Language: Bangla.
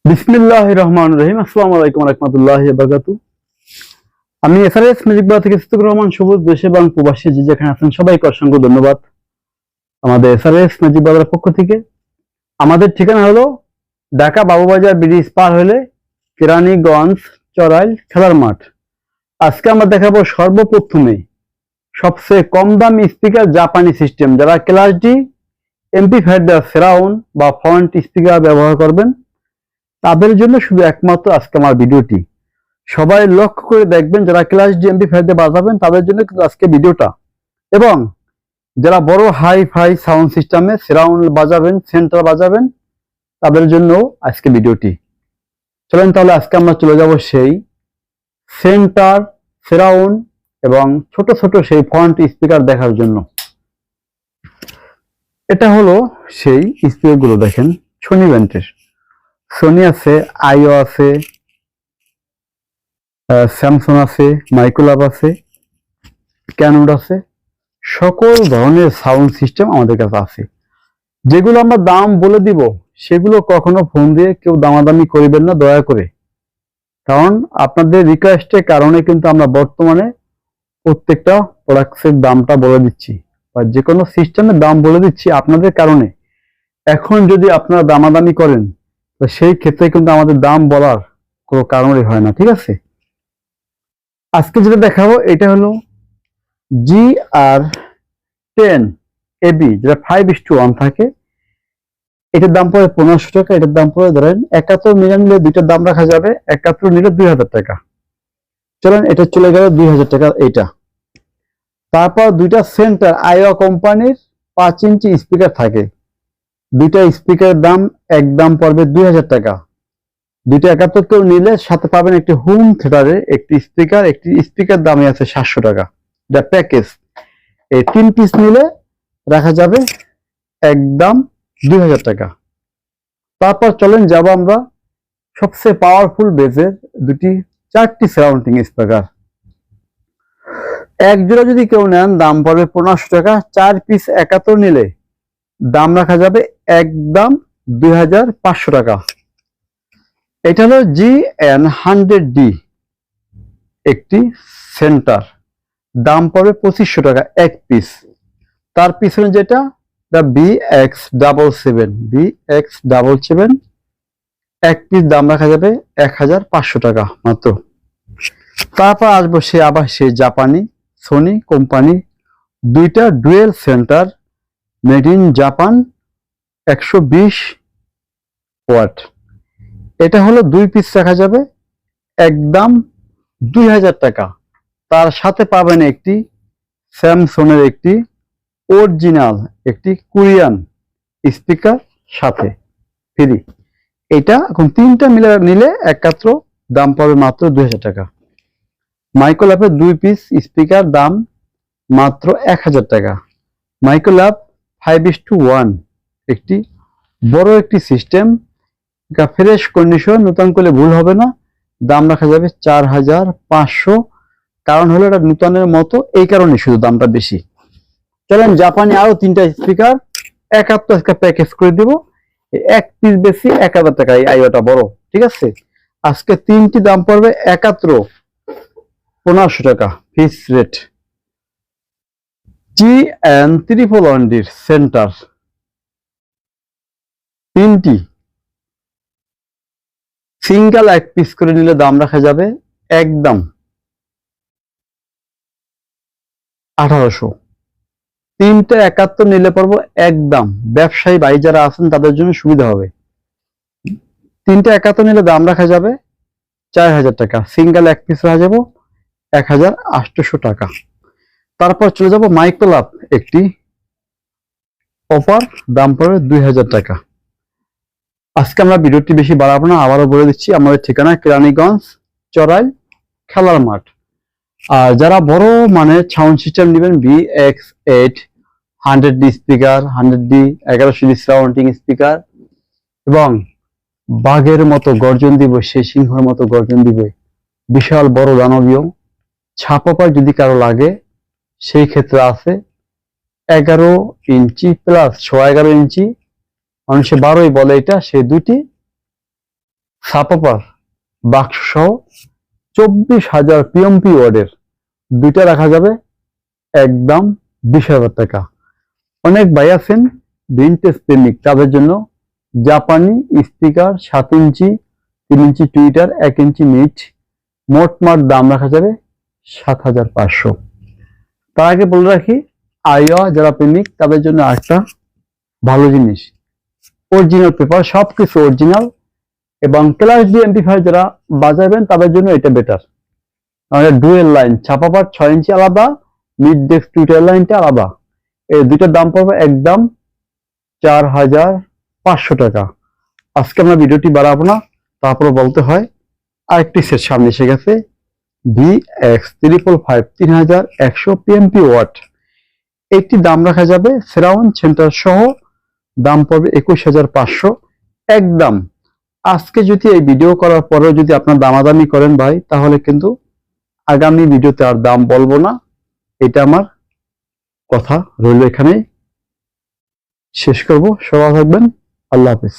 বিসমিল্লাহির রহমানির রহিম। আসসালামু আলাইকুম ওয়া রাহমাতুল্লাহি ওয়া বারাকাতুহু। আমি এসআরএস ম্যাজিক বার থেকে সিদ্দিকুর রহমান সবুজ, দেশে এবং প্রবাসী যে যেখানে আছেন সবাইকে অসংখ্য ধন্যবাদ। আমাদের এসআরএস ম্যাজিক বাজারের পক্ষ থেকে আমাদের ঠিকানা হলো ঢাকা বাবুবাজার ব্রিজ পার হলে কেরানীগঞ্জ চড়াইল খেলার মাঠ। আজকে আমরা দেখাবো সর্বপ্রথমে সবচেয়ে কম দামি স্পিকার জাপানি সিস্টেম। যারা ক্লাস ডি এমপি5 সারাউন্ড বা ফ্রন্ট স্পিকার ব্যবহার করবেন তাদের জন্য শুধু একমাত্র আজকে আমার ভিডিওটি। সবাই লক্ষ্য করে দেখবেন, যারা ক্লাস ডি এমপি5 বাজাবেন তাদের জন্য কিন্তু আজকে ভিডিওটা, এবং যারা বড় হাই ফাই সাউন্ড সিস্টেমে সারাউন্ড বাজাবেন, সেন্টার বাজাবেন তাদের জন্য আজকে ভিডিওটি। চলেন তাহলে আজকে আমরা চলে যাব সেই সেন্টার, সারাউন্ড এবং ছোট ছোট সেই ফ্রন্ট স্পিকার দেখার জন্য। এটা হলো সেই স্পিকারগুলো, দেখেন সোনি ব্র্যান্ডের। সোনি আছে, আইও আছে, স্যামসাং আছে, মাইক্রোল্যাব আছে, ক্যানন আছে, সকল ধরনের সাউন্ড সিস্টেম আমাদের কাছে আছে। যেগুলো আমরা দাম বলে দিব সেগুলো কখনো ফোন দিয়ে কেউ দামাদামি করবেন না দয়া করে, কারণ আপনাদের রিকোয়েস্টের কারণে কিন্তু আমরা বর্তমানে প্রত্যেকটা প্রোডাক্টের দামটা বলে দিচ্ছি, বা যে কোনো সিস্টেমের দাম বলে দিচ্ছি আপনাদের কারণে। এখন যদি আপনারা দামাদামি করেন তো সেই ক্ষেত্রে কিন্তু আমাদের দাম বলার কোনো কারণই হয় না, ঠিক আছে। আজকে যেটা দেখাবো এটা হলো GR10AB, যেটা 5:1 থাকে। এটার দাম পড়ে 1500 টাকা। এটার দাম পড়ে ধরেন 71 মিলি নিলে দুইটার দাম রাখা যাবে, 71 নিলে 2000 টাকা। চলেন এটা চলে গেল 2000 টাকা এইটা। তারপর দুইটা সেন্টার আইও কোম্পানির 5 ইঞ্চি স্পিকার থাকে। দুইটা স্পিকারের দাম একদম পড়বে 2000 টাকা। দুইটা 71 কেউ নিলে সাথে পাবেন একটি হোম থিয়েটারের একটি স্পিকার দামে আছে 700 টাকা, যা প্যাকেজ। এই 3 পিস নিলে রাখা যাবে একদম 2000 টাকা। তারপর চলেন যাব আমরা সবচেয়ে পাওয়ারফুল বেজের 4টি সারাউন্ডিং স্পিকার। এক জোড়া যদি কেউ নেন দাম পড়বে 1500 টাকা। 4 পিস 71 নিলে দাম রাখা যাবে একদম 2500 টাকা। এটা হলো GN100D একটি সেন্টার, দাম পড়বে 2500 টাকা এক পিস। তার পিছনে যেটা BX77 এক পিস দাম রাখা যাবে 1500 টাকা মাত্র। তারপর আসবো আবার সেই জাপানি সোনি কোম্পানি দুইটা dual centre made in Japan 120 watt. এটা হলো 2 পিস রাখা যাবে একদম 2000 টাকা। তার সাথে পাবেন একটি স্যামসংয়ের একটি অরিজিনাল একটি কোরিয়ান স্পিকার সাথে ফ্রি। এটা এখন 3টা মিলে নিলে একাত্র দাম পড়বে মাত্র 2000 টাকা। মাইক্রোল্যাবের 2 পিস স্পিকার দাম মাত্র 1000 টাকা। মাইক্রোল্যাব 5:1 একটি বড় একটি সিস্টেম, ফ্রেশ কন্ডিশন, নতুন করলে ভুল হবে না। দাম রাখা যাবে 4500, কারণ হলো এটা নতুনের মতো, এই কারণে শুধু দামটা বেশি। চলেন জাপানি আরো 3টা স্পিকার 71 প্যাকেজ করে দিব। এক পিস বেশি 1000 টাকা, এই আইওটা বড়, ঠিক আছে। আজকে 3টি দাম পড়বে 1500 টাকা ফিক্স রেট। GN111D সেন্টার 3টি সিঙ্গেল এক পিস করে নিলে দাম রাখা যাবে একদম 1800। 3টা 71 নিলে পড়বো একদম, ব্যবসায়ী ভাই যারা আছেন তাদের জন্য সুবিধা হবে। 3টা 71 নিলে দাম রাখা যাবে 4000 টাকা। সিঙ্গেল এক পিস রাখা যাবো 1800 টাকা। তারপর চলে যাব মাইক্রোল্যাব একটি অফার, দাম পড়বে 2000 টাকা। আজকে আমরা ভিডিওটি বেশি বাড়াবো না, আবারও বলে দিচ্ছি আমাদের ঠিকানা কেরানীগঞ্জ চড়াইল খেলার মাঠ। আর যারা বড় মানের সাউন্ড সিস্টেম নেবেন BX8 100D speaker, 100D 1100D surrounding speaker, এবং বাঘের মতো গর্জন দিব, সেই সিংহের মতো গর্জন দিবে, বিশাল বড় দানবীয় ছাপাপার যদি কারো লাগে সেই ক্ষেত্রে আছে 11 ইঞ্চি প্লাস 11.5 ইঞ্চি, মানুষে 12ই বলে এটা, সেই দুটি সাপোপার বাক্স সহ 24,000 পিএমপি ওয়ার্ডের দুইটা রাখা যাবে একদম 20,000 টাকা। অনেক ভাই আছেন ভিনটেজ প্রেমিক, তাদের জন্য জাপানি স্পিকার 7 ইঞ্চি 3 ইঞ্চি টুইটার 1 ইঞ্চি নিট মোটমাট দাম রাখা যাবে 7,500। তার আগে বলে রাখি আইওয়া যারা প্রেমিক তাদের জন্য একটা ভালো জিনিস, অরিজিনাল পেপার, সবকিছু অরিজিনাল এবং ক্লাস ডি এমপ্লিফায়ার যারা বাজাবেন তাদের জন্য এটা বেটার। আমাদের ডুয়েল লাইন ছাপাপার 6 ইঞ্চি আলাদা, মিড ডেস্ক টুইটার লাইনটা আলাদা, এই দুইটার দাম পড়বে একদম 4,500 টাকা। আজকে আমরা ভিডিওটি বাড়াবো না, তারপরে বলতে হয় আরেকটি সেট সামনে এসে গেছে VX555 3100 পিএমপি ওয়াট। একটি দাম রাখা যাবে সারাউন্ড সেন্টার সহ, দাম পড়বে 21,500 একদম। আজকে যদি এই ভিডিও করার পরেও যদি আপনার দামাদামি করেন ভাই, তাহলে কিন্তু আগামী ভিডিওতে আর দাম বলবো না, এটা আমার কথা রইল। এখানেই শেষ করব। সবাই থাকবেন, আল্লাহ হাফেজ।